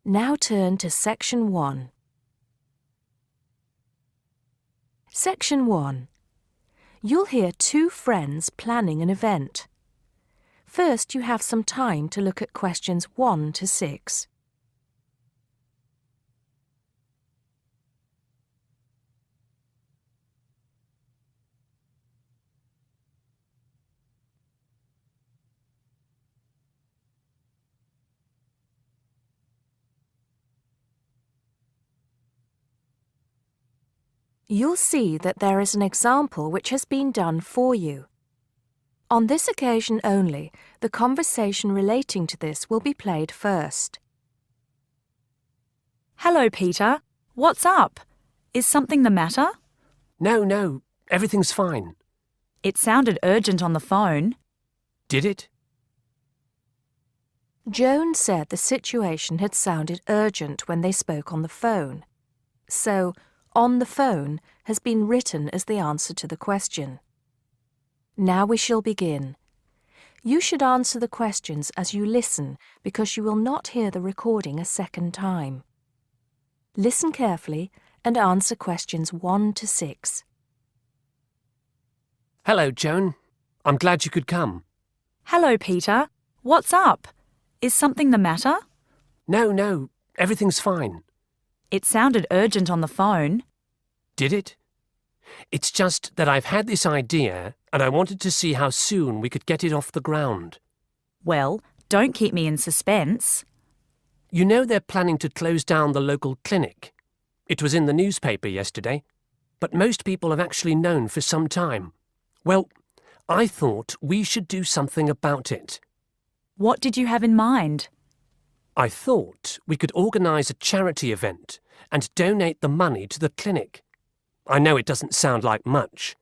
Now turn to Section 1. Section 1. You'll hear two friends planning an event. First, you have some time to look at questions 1 to 6. You'll see that there is an example which has been done for you. On this occasion only, the conversation relating to this will be played first. Hello, Peter. What's up? Is something the matter? No, everything's fine. It sounded urgent on the phone. Did it? Joan said the situation had sounded urgent when they spoke on the phone. So, on the phone has been written as the answer to the question. Now we shall begin. You should answer the questions as you listen because you will not hear the recording a second time. Listen carefully and answer questions 1 to 6. Hello, Joan. I'm glad you could come. Hello, Peter. What's up? Is something the matter? No, everything's fine. It sounded urgent on the phone. Did it? It's just that I've had this idea and I wanted to see how soon we could get it off the ground. Well, don't keep me in suspense. You know they're planning to close down the local clinic. It was in the newspaper yesterday, but most people have actually known for some time. Well, I thought we should do something about it. What did you have in mind? I thought we could organise a charity event and donate the money to the clinic. I know it doesn't sound like much,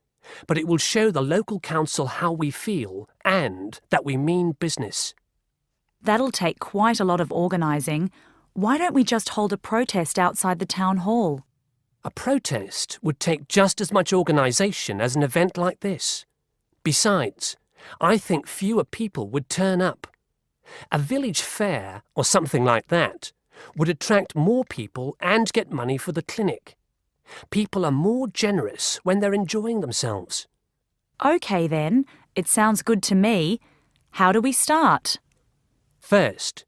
but it will show the local council how we feel and that we mean business. That'll take quite a lot of organising. Why don't we just hold a protest outside the town hall? A protest would take just as much organisation as an event like this. Besides, I think fewer people would turn up. A village fair or something like that would attract more people and get money for the clinic. People are more generous when they're enjoying themselves. OK then, it sounds good to me. How do we start? First,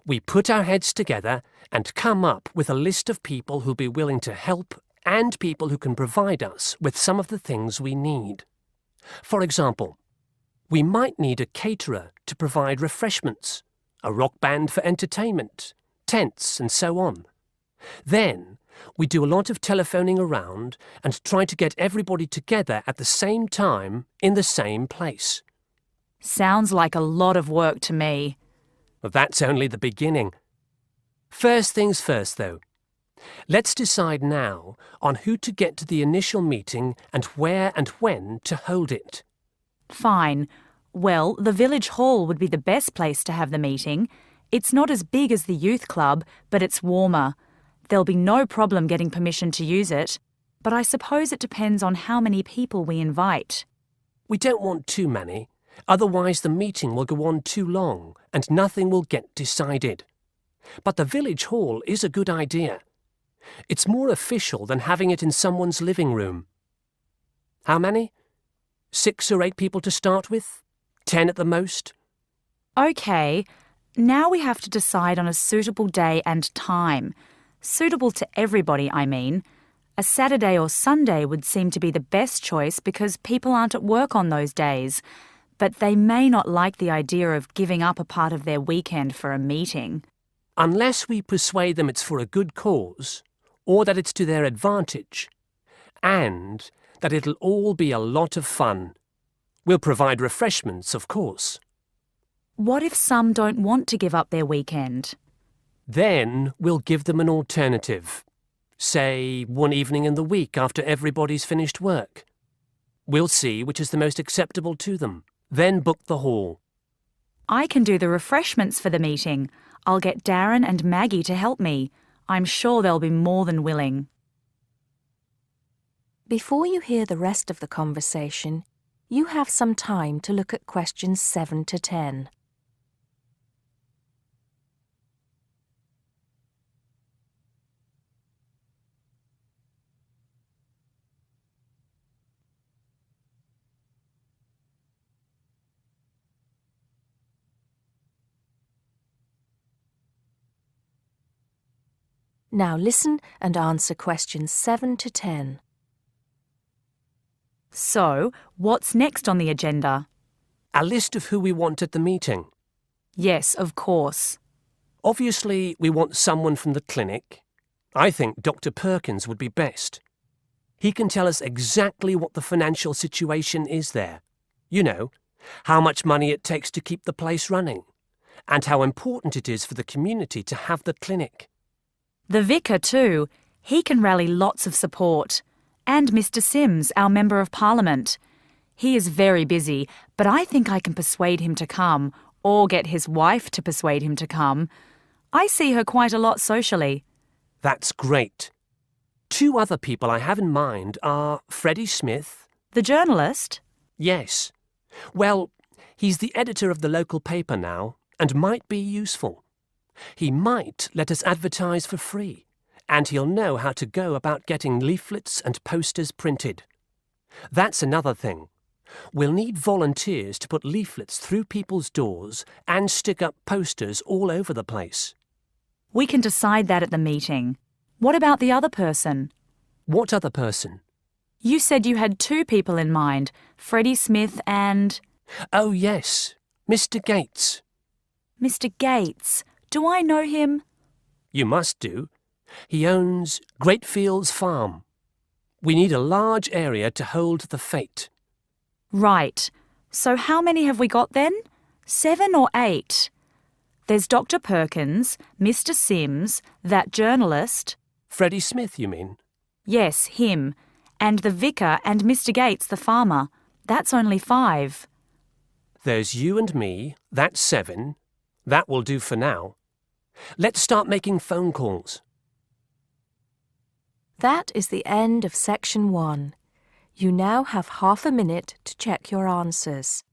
we put our heads together and come up with a list of people who'll be willing to help and people who can provide us with some of the things we need. For example, we might need a caterer to provide refreshments, a rock band for entertainment, tents and so on. Then, we do a lot of telephoning around and try to get everybody together at the same time in the same place. Sounds like a lot of work to me. Well, that's only the beginning. First things first, though. Let's decide now on who to get to the initial meeting and where and when to hold it. Fine. Well, the village hall would be the best place to have the meeting. It's not as big as the youth club, but it's warmer. There'll be no problem getting permission to use it, but I suppose it depends on how many people we invite. We don't want too many, otherwise the meeting will go on too long and nothing will get decided. But the village hall is a good idea. It's more official than having it in someone's living room. How many? 6 or 8 people to start with? 10 at the most? OK, now we have to decide on a suitable day and time. Suitable to everybody, I mean. A Saturday or Sunday would seem to be the best choice because people aren't at work on those days. But they may not like the idea of giving up a part of their weekend for a meeting. Unless we persuade them it's for a good cause, or that it's to their advantage, and that it'll all be a lot of fun. We'll provide refreshments, of course. What if some don't want to give up their weekend? Then we'll give them an alternative. Say, one evening in the week after everybody's finished work. We'll see which is the most acceptable to them, then book the hall. I can do the refreshments for the meeting. I'll get Darren and Maggie to help me. I'm sure they'll be more than willing. Before you hear the rest of the conversation, you have some time to look at questions 7 to 10. Now listen and answer questions 7 to 10. So, what's next on the agenda? A list of who we want at the meeting. Yes, of course. Obviously, we want someone from the clinic. I think Dr. Perkins would be best. He can tell us exactly what the financial situation is there. You know, how much money it takes to keep the place running, and how important it is for the community to have the clinic. The vicar too. He can rally lots of support. And Mr. Sims, our Member of Parliament. He is very busy, but I think I can persuade him to come, or get his wife to persuade him to come. I see her quite a lot socially. That's great. 2 other people I have in mind are Freddie Smith. The journalist? Yes. Well, he's the editor of the local paper now, and might be useful. He might let us advertise for free, and he'll know how to go about getting leaflets and posters printed. That's another thing. We'll need volunteers to put leaflets through people's doors and stick up posters all over the place. We can decide that at the meeting. What about the other person? What other person? You said you had 2 people in mind, Freddie Smith and... Oh, yes, Mr. Gates. Mr. Gates. Do I know him? You must do. He owns Greatfields Farm. We need a large area to hold the fete. Right. So how many have we got then? 7 or 8? There's Dr. Perkins, Mr. Sims, that journalist. Freddie Smith, you mean? Yes, him. And the vicar and Mr. Gates, the farmer. That's only 5. There's you and me. That's 7. That will do for now. Let's start making phone calls. That is the end of section 1. You now have half a minute to check your answers.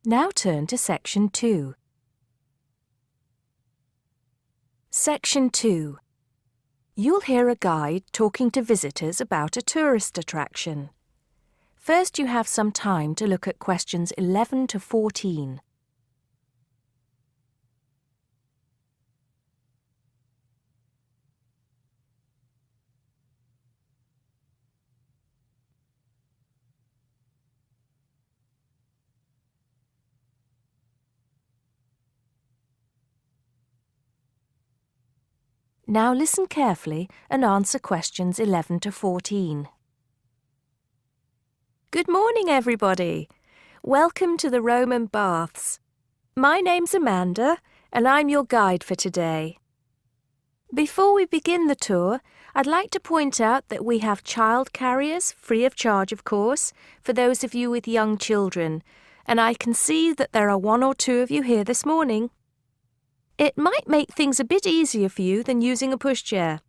Now turn to section 2. Section 2. You'll hear a guide talking to visitors about a tourist attraction. First, you have some time to look at questions 11 to 14. Now listen carefully and answer questions 11 to 14. Good morning, everybody. Welcome to the Roman Baths. My name's Amanda, and I'm your guide for today. Before we begin the tour, I'd like to point out that we have child carriers, free of charge, of course, for those of you with young children, and I can see that there are 1 or 2 of you here this morning. It might make things a bit easier for you than using a pushchair.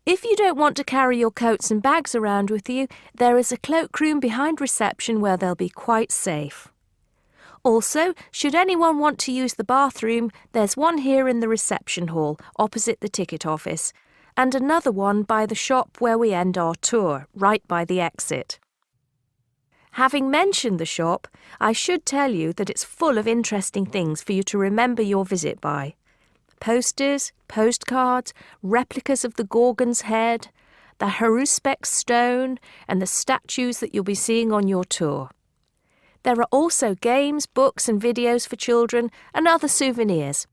If you don't want to carry your coats and bags around with you, there is a cloakroom behind reception where they'll be quite safe. Also, should anyone want to use the bathroom, there's one here in the reception hall, opposite the ticket office, and another one by the shop where we end our tour, right by the exit. Having mentioned the shop, I should tell you that it's full of interesting things for you to remember your visit by. Posters, postcards, replicas of the Gorgon's head, the Haruspex stone, and the statues that you'll be seeing on your tour. There are also games, books and videos for children and other souvenirs.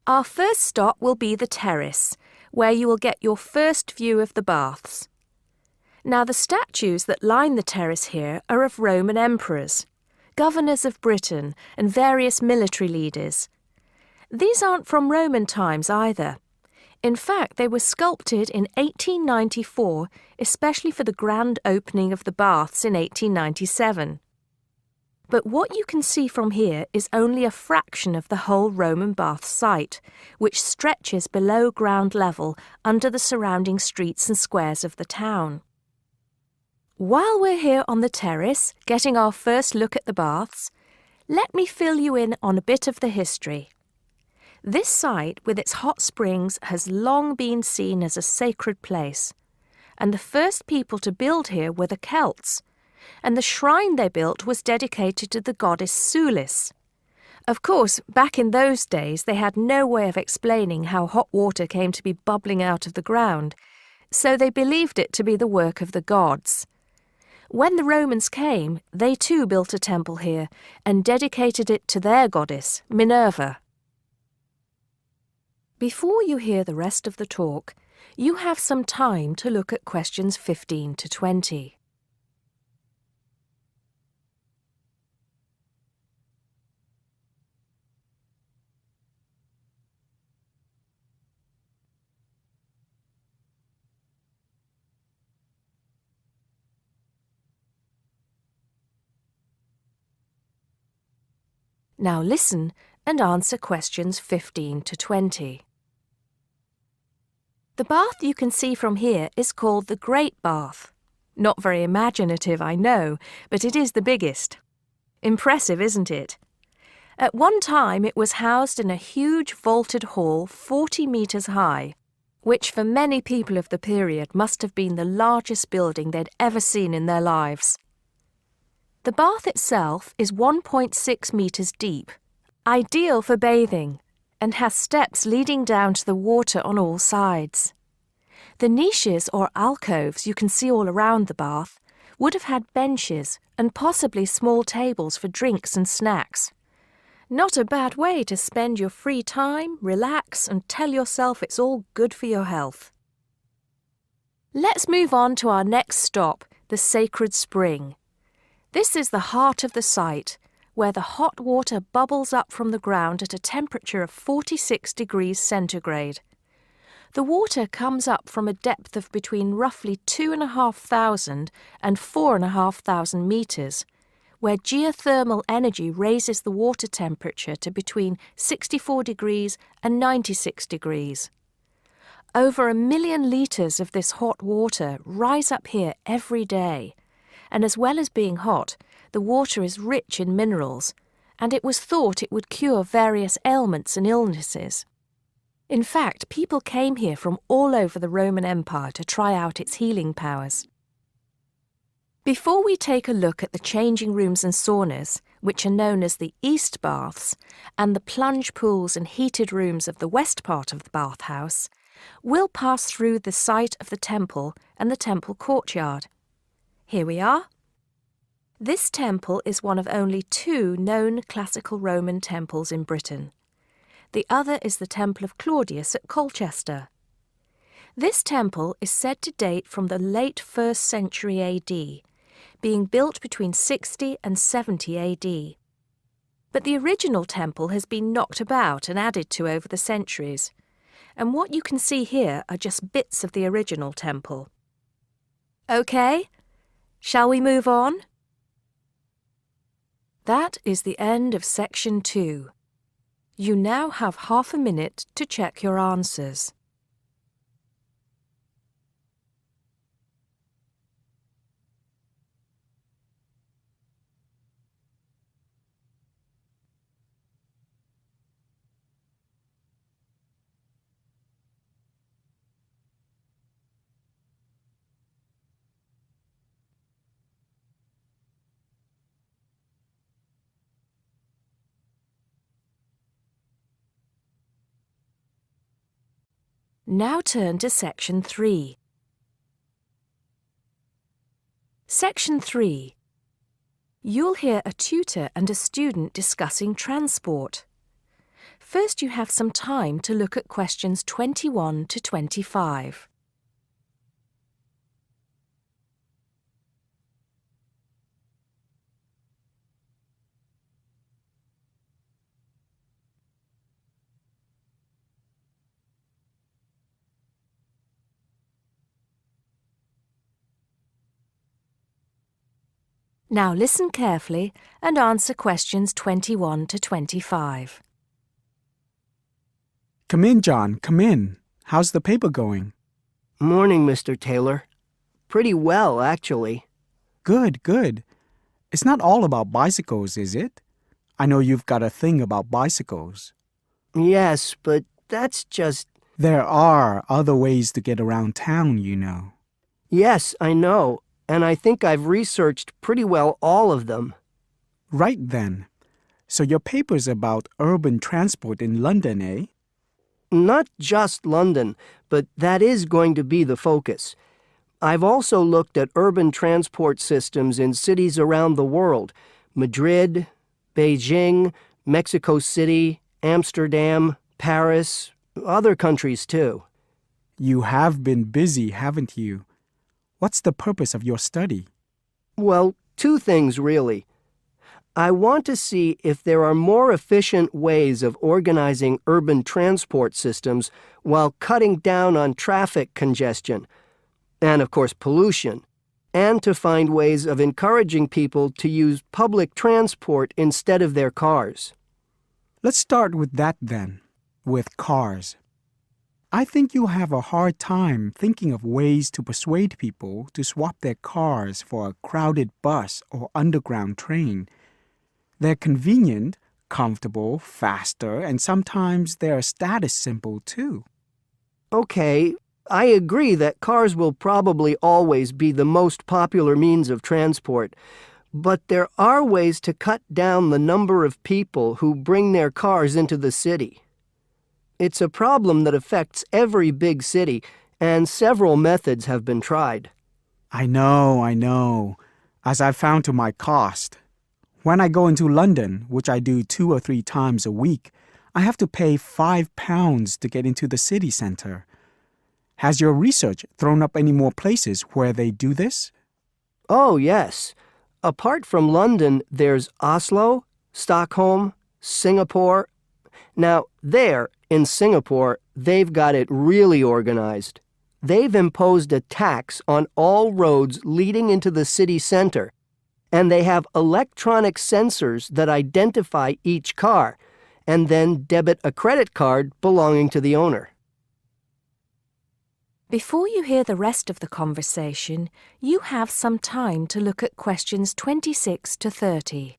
Our first stop will be the terrace, where you will get your first view of the baths. Now, the statues that line the terrace here are of Roman emperors, governors of Britain, and various military leaders. These aren't from Roman times either. In fact, they were sculpted in 1894, especially for the grand opening of the baths in 1897. But what you can see from here is only a fraction of the whole Roman bath site, which stretches below ground level under the surrounding streets and squares of the town. While we're here on the terrace, getting our first look at the baths, let me fill you in on a bit of the history. This site, with its hot springs, has long been seen as a sacred place, and the first people to build here were the Celts, and the shrine they built was dedicated to the goddess Sulis. Of course, back in those days they had no way of explaining how hot water came to be bubbling out of the ground, so they believed it to be the work of the gods. When the Romans came, they too built a temple here and dedicated it to their goddess, Minerva. Before you hear the rest of the talk, you have some time to look at questions 15 to 20. Now listen and answer questions 15 to 20. The bath you can see from here is called the Great Bath. Not very imaginative, I know, but it is the biggest. Impressive, isn't it? At one time it was housed in a huge vaulted hall 40 metres high, which for many people of the period must have been the largest building they'd ever seen in their lives. The bath itself is 1.6 metres deep, ideal for bathing, and has steps leading down to the water on all sides. The niches or alcoves you can see all around the bath would have had benches and possibly small tables for drinks and snacks. Not a bad way to spend your free time, relax, and tell yourself it's all good for your health. Let's move on to our next stop, the sacred spring. This is the heart of the site, where the hot water bubbles up from the ground at a temperature of 46 degrees centigrade. The water comes up from a depth of between roughly 2,500 and 4,500 metres, where geothermal energy raises the water temperature to between 64 degrees and 96 degrees. Over 1 million litres of this hot water rise up here every day, and as well as being hot, the water is rich in minerals, and it was thought it would cure various ailments and illnesses. In fact, people came here from all over the Roman Empire to try out its healing powers. Before we take a look at the changing rooms and saunas, which are known as the East Baths, and the plunge pools and heated rooms of the west part of the bathhouse, we'll pass through the site of the temple and the temple courtyard. Here we are. This temple is one of only 2 known classical Roman temples in Britain. The other is the Temple of Claudius at Colchester. This temple is said to date from the late 1st century AD, being built between 60 and 70 AD. But the original temple has been knocked about and added to over the centuries, and what you can see here are just bits of the original temple. Okay? Shall we move on? That is the end of section 2. You now have half a minute to check your answers. Now turn to Section 3. Section 3. You'll hear a tutor and a student discussing transport. First, you have some time to look at questions 21 to 25. Now listen carefully and answer questions 21 to 25. Come in, John, come in. How's the paper going? Morning, Mr. Taylor. Pretty well, actually. Good, good. It's not all about bicycles, is it? I know you've got a thing about bicycles. Yes, but that's just... There are other ways to get around town, you know. Yes, I know, and I think I've researched pretty well all of them. Right then. So your paper's about urban transport in London, eh? Not just London, but that is going to be the focus. I've also looked at urban transport systems in cities around the world: Madrid, Beijing, Mexico City, Amsterdam, Paris, other countries too. You have been busy, haven't you? What's the purpose of your study? Well, two things really. I want to see if there are more efficient ways of organizing urban transport systems while cutting down on traffic congestion, and of course pollution, and to find ways of encouraging people to use public transport instead of their cars. Let's start with that then, with cars. I think you'll have a hard time thinking of ways to persuade people to swap their cars for a crowded bus or underground train. They're convenient, comfortable, faster, and sometimes they're a status symbol too. Okay, I agree that cars will probably always be the most popular means of transport, but there are ways to cut down the number of people who bring their cars into the city. It's a problem that affects every big city, and several methods have been tried. I know, as I've found to my cost. When I go into London, which I do 2 or 3 times a week, I have to pay £5 to get into the city centre. Has your research thrown up any more places where they do this? Oh, yes. Apart from London, there's Oslo, Stockholm, Singapore. Now, there, in Singapore, they've got it really organized. They've imposed a tax on all roads leading into the city center, and they have electronic sensors that identify each car, and then debit a credit card belonging to the owner. Before you hear the rest of the conversation, you have some time to look at questions 26 to 30.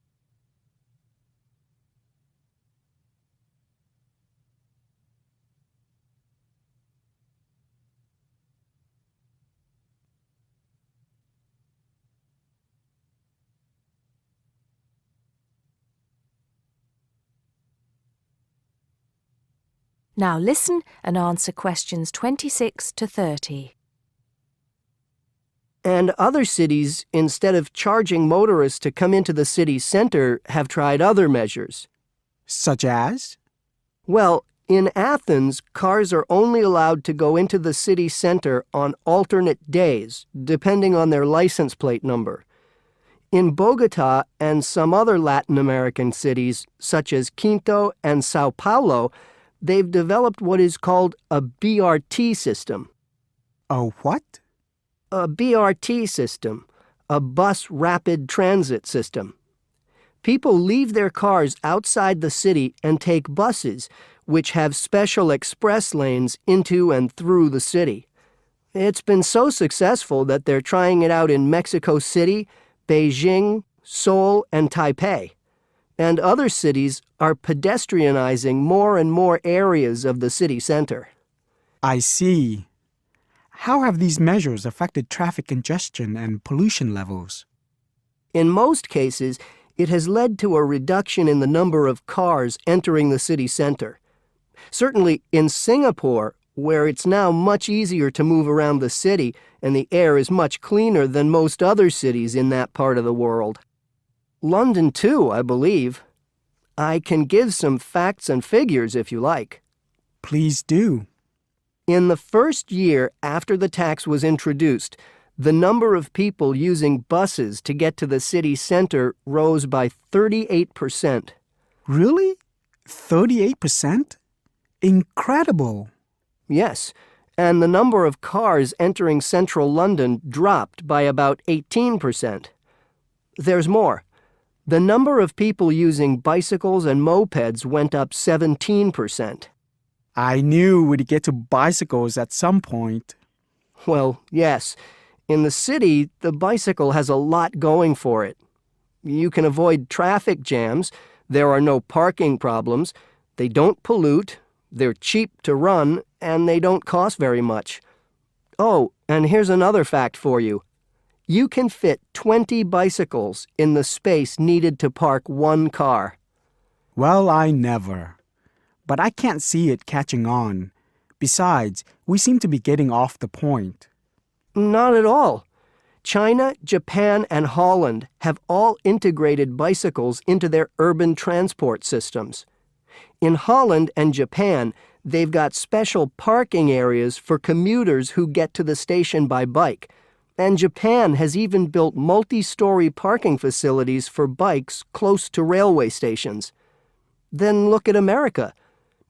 Now listen and answer questions 26 to 30. And other cities, instead of charging motorists to come into the city center, have tried other measures. Such as? Well, in Athens, cars are only allowed to go into the city center on alternate days, depending on their license plate number. In Bogota and some other Latin American cities, such as Quito and Sao Paulo, they've developed what is called a BRT system. A what? A BRT system, a bus rapid transit system. People leave their cars outside the city and take buses, which have special express lanes into and through the city. It's been so successful that they're trying it out in Mexico City, Beijing, Seoul, and Taipei. And other cities are pedestrianizing more and more areas of the city center. I see. How have these measures affected traffic congestion and pollution levels? In most cases, it has led to a reduction in the number of cars entering the city center. Certainly in Singapore, where it's now much easier to move around the city and the air is much cleaner than most other cities in that part of the world. London too, I believe. I can give some facts and figures if you like. Please do. In the first year after the tax was introduced, the number of people using buses to get to the city center rose by 38%. Really? 38%? Incredible. Yes, and the number of cars entering central London dropped by about 18%. there's more. The number of people using bicycles and mopeds went up 17%. I knew we'd get to bicycles at some point. Well, yes. In the city, the bicycle has a lot going for it. You can avoid traffic jams, there are no parking problems, they don't pollute, they're cheap to run, and they don't cost very much. Oh, and here's another fact for you. You can fit 20 bicycles in the space needed to park one car. Well, I never. But I can't see it catching on. Besides, we seem to be getting off the point. Not at all. China, Japan, and Holland have all integrated bicycles into their urban transport systems. In Holland and Japan, they've got special parking areas for commuters who get to the station by bike. And Japan has even built multi-story parking facilities for bikes close to railway stations. Then look at America.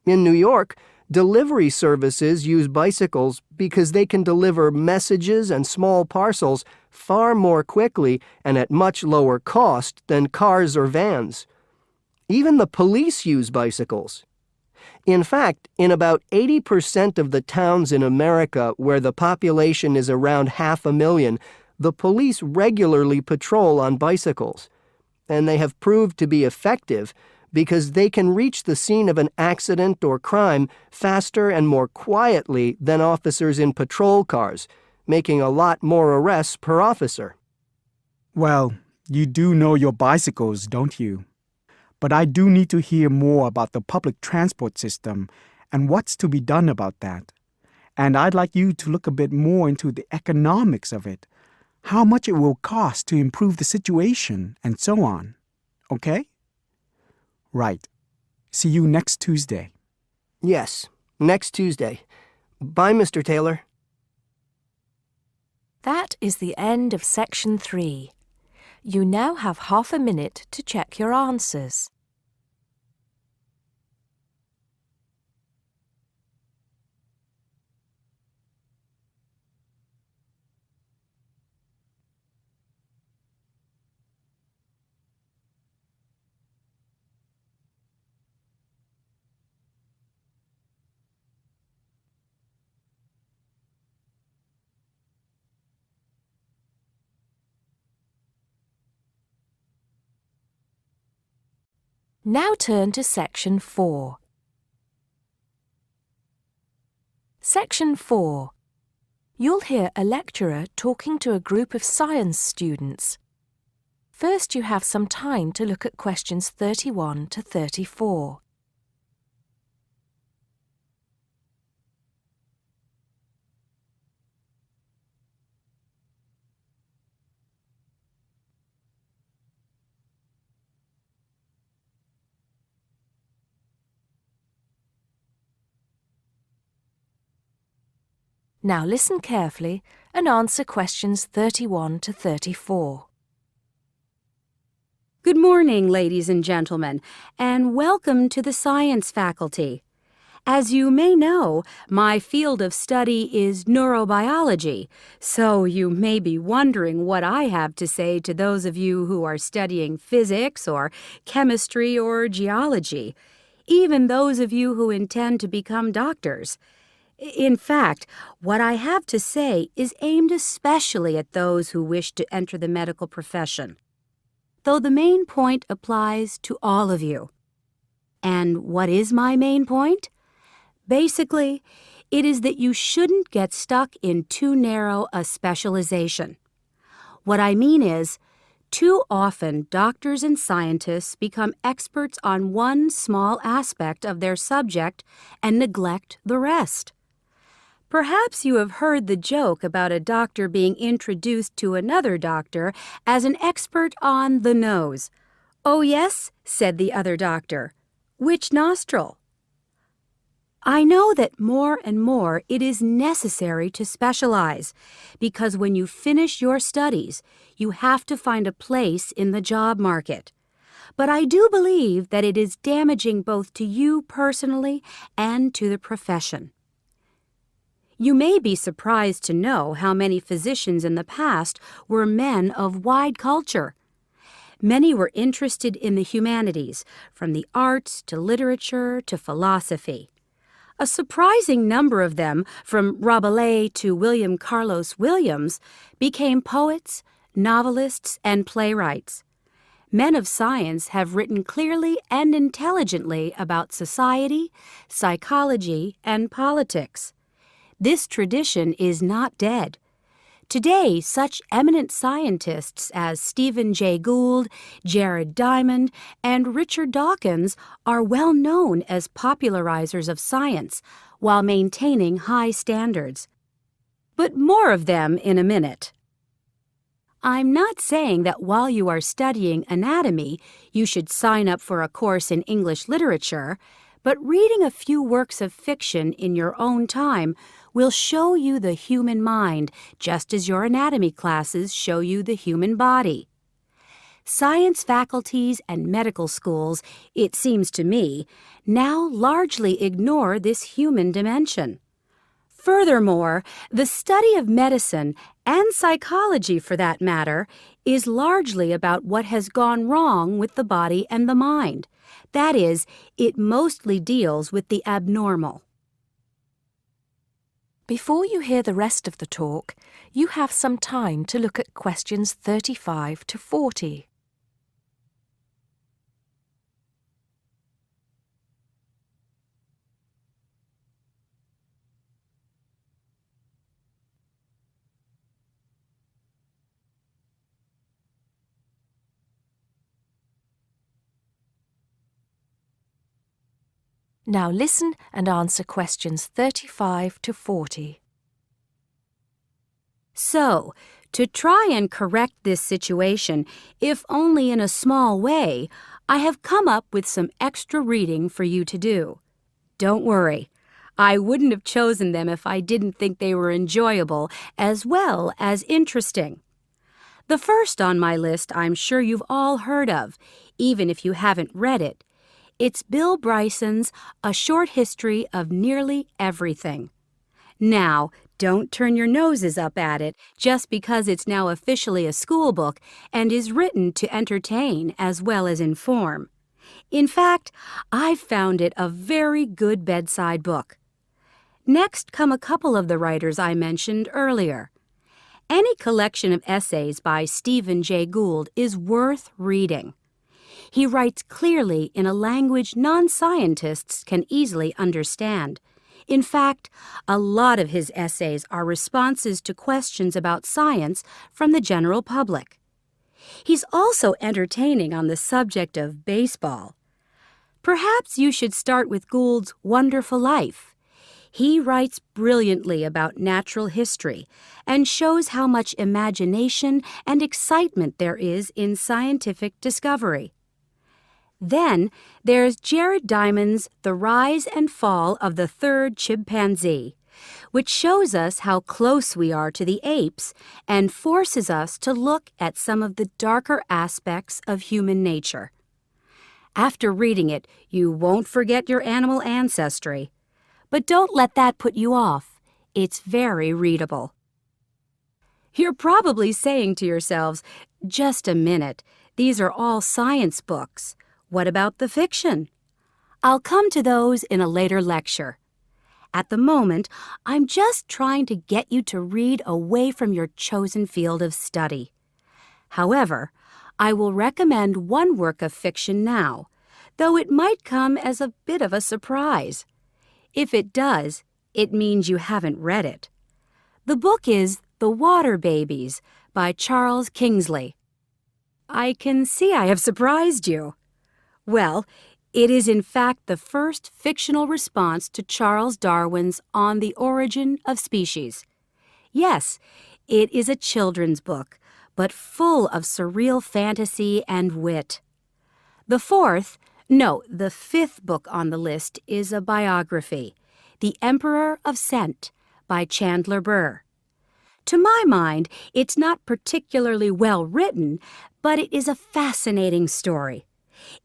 In New York, delivery services use bicycles because they can deliver messages and small parcels far more quickly and at much lower cost than cars or vans. Even the police use bicycles. In fact, in about 80% of the towns in America where the population is around 500,000, the police regularly patrol on bicycles. And they have proved to be effective because they can reach the scene of an accident or crime faster and more quietly than officers in patrol cars, making a lot more arrests per officer. Well, you do know your bicycles, don't you? But I do need to hear more about the public transport system and what's to be done about that. And I'd like you to look a bit more into the economics of it, how much it will cost to improve the situation, and so on. Okay? Right. See you next Tuesday. Yes, next Tuesday. Bye, Mr. Taylor. That is the end of section 3. You now have half a minute to check your answers. Now turn to section 4. Section 4. You'll hear a lecturer talking to a group of science students. First, you have some time to look at questions 31 to 34. Now listen carefully and answer questions 31 to 34. Good morning, ladies and gentlemen, and welcome to the science faculty. As you may know, my field of study is neurobiology, so you may be wondering what I have to say to those of you who are studying physics or chemistry or geology, even those of you who intend to become doctors. In fact, what I have to say is aimed especially at those who wish to enter the medical profession, though the main point applies to all of you. And what is my main point? Basically, it is that you shouldn't get stuck in too narrow a specialization. What I mean is, too often doctors and scientists become experts on one small aspect of their subject and neglect the rest. Perhaps you have heard the joke about a doctor being introduced to another doctor as an expert on the nose. "Oh, yes," said the other doctor. "Which nostril?" I know that more and more it is necessary to specialize, because when you finish your studies, you have to find a place in the job market. But I do believe that it is damaging both to you personally and to the profession. You may be surprised to know how many physicians in the past were men of wide culture. Many were interested in the humanities, from the arts to literature to philosophy. A surprising number of them, from Rabelais to William Carlos Williams, became poets, novelists, and playwrights. Men of science have written clearly and intelligently about society, psychology, and politics. This tradition is not dead. Today, such eminent scientists as Stephen Jay Gould, Jared Diamond, and Richard Dawkins are well known as popularizers of science while maintaining high standards. But more of them in a minute. I'm not saying that while you are studying anatomy, you should sign up for a course in English literature, but reading a few works of fiction in your own time will show you the human mind, just as your anatomy classes show you the human body. Science faculties and medical schools, it seems to me, now largely ignore this human dimension. Furthermore, the study of medicine, and psychology for that matter, is largely about what has gone wrong with the body and the mind. That is, it mostly deals with the abnormal. Before you hear the rest of the talk, you have some time to look at questions 35 to 40. Now listen and answer questions 35 to 40. So, to try and correct this situation, if only in a small way, I have come up with some extra reading for you to do. Don't worry, I wouldn't have chosen them if I didn't think they were enjoyable as well as interesting. The first on my list I'm sure you've all heard of, even if you haven't read it. It's Bill Bryson's A Short History of Nearly Everything. Now, don't turn your noses up at it just because it's now officially a school book and is written to entertain as well as inform. In fact, I've found it a very good bedside book. Next come a couple of the writers I mentioned earlier. Any collection of essays by Stephen Jay Gould is worth reading. He writes clearly in a language non-scientists can easily understand. In fact, a lot of his essays are responses to questions about science from the general public. He's also entertaining on the subject of baseball. Perhaps you should start with Gould's Wonderful Life. He writes brilliantly about natural history and shows how much imagination and excitement there is in scientific discovery. Then there's Jared Diamond's The Rise and Fall of the Third Chimpanzee, which shows us how close we are to the apes and forces us to look at some of the darker aspects of human nature. After reading it, you won't forget your animal ancestry. But don't let that put you off. It's very readable. You're probably saying to yourselves, just a minute, these are all science books. What about the fiction? I'll come to those in a later lecture. At the moment, I'm just trying to get you to read away from your chosen field of study. However, I will recommend one work of fiction now, though it might come as a bit of a surprise. If it does, it means you haven't read it. The book is The Water Babies by Charles Kingsley. I can see I have surprised you. Well, it is in fact the first fictional response to Charles Darwin's On the Origin of Species. Yes, it is a children's book, but full of surreal fantasy and wit. The fifth book on the list is a biography, The Emperor of Scent by Chandler Burr. To my mind, it's not particularly well written, but it is a fascinating story.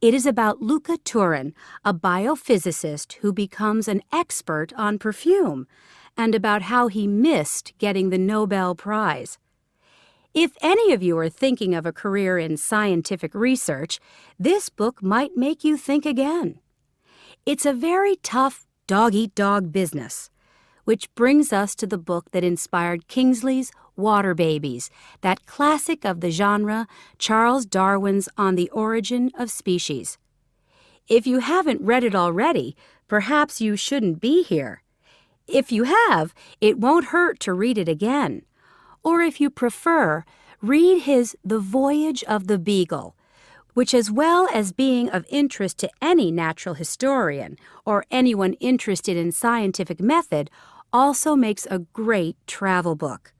It is about Luca Turin, a biophysicist who becomes an expert on perfume, and about how he missed getting the Nobel Prize. If any of you are thinking of a career in scientific research, this book might make you think again. It's a very tough dog-eat-dog business, which brings us to the book that inspired Kingsley's Water Babies, that classic of the genre, Charles Darwin's On the Origin of Species. If you haven't read it already, perhaps you shouldn't be here. If you have, it won't hurt to read it again. Or if you prefer, read his The Voyage of the Beagle, which, as well as being of interest to any natural historian or anyone interested in scientific method, also makes a great travel book.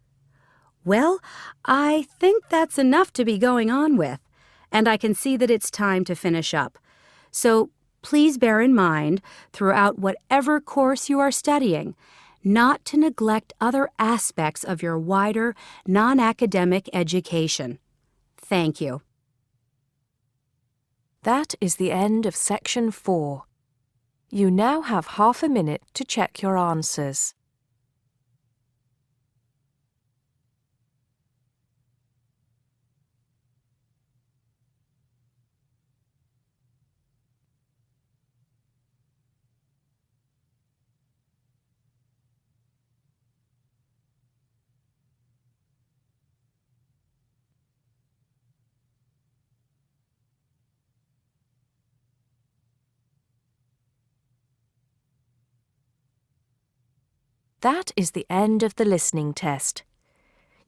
Well, I think that's enough to be going on with, and I can see that it's time to finish up. So please bear in mind, throughout whatever course you are studying, not to neglect other aspects of your wider, non-academic education. Thank you. That is the end of Section 4. You now have half a minute to check your answers. That is the end of the listening test.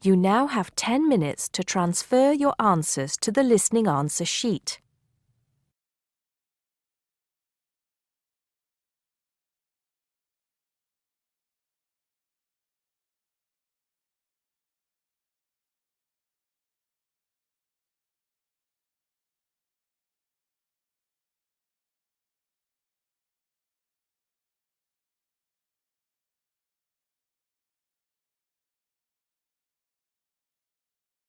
You now have 10 minutes to transfer your answers to the listening answer sheet.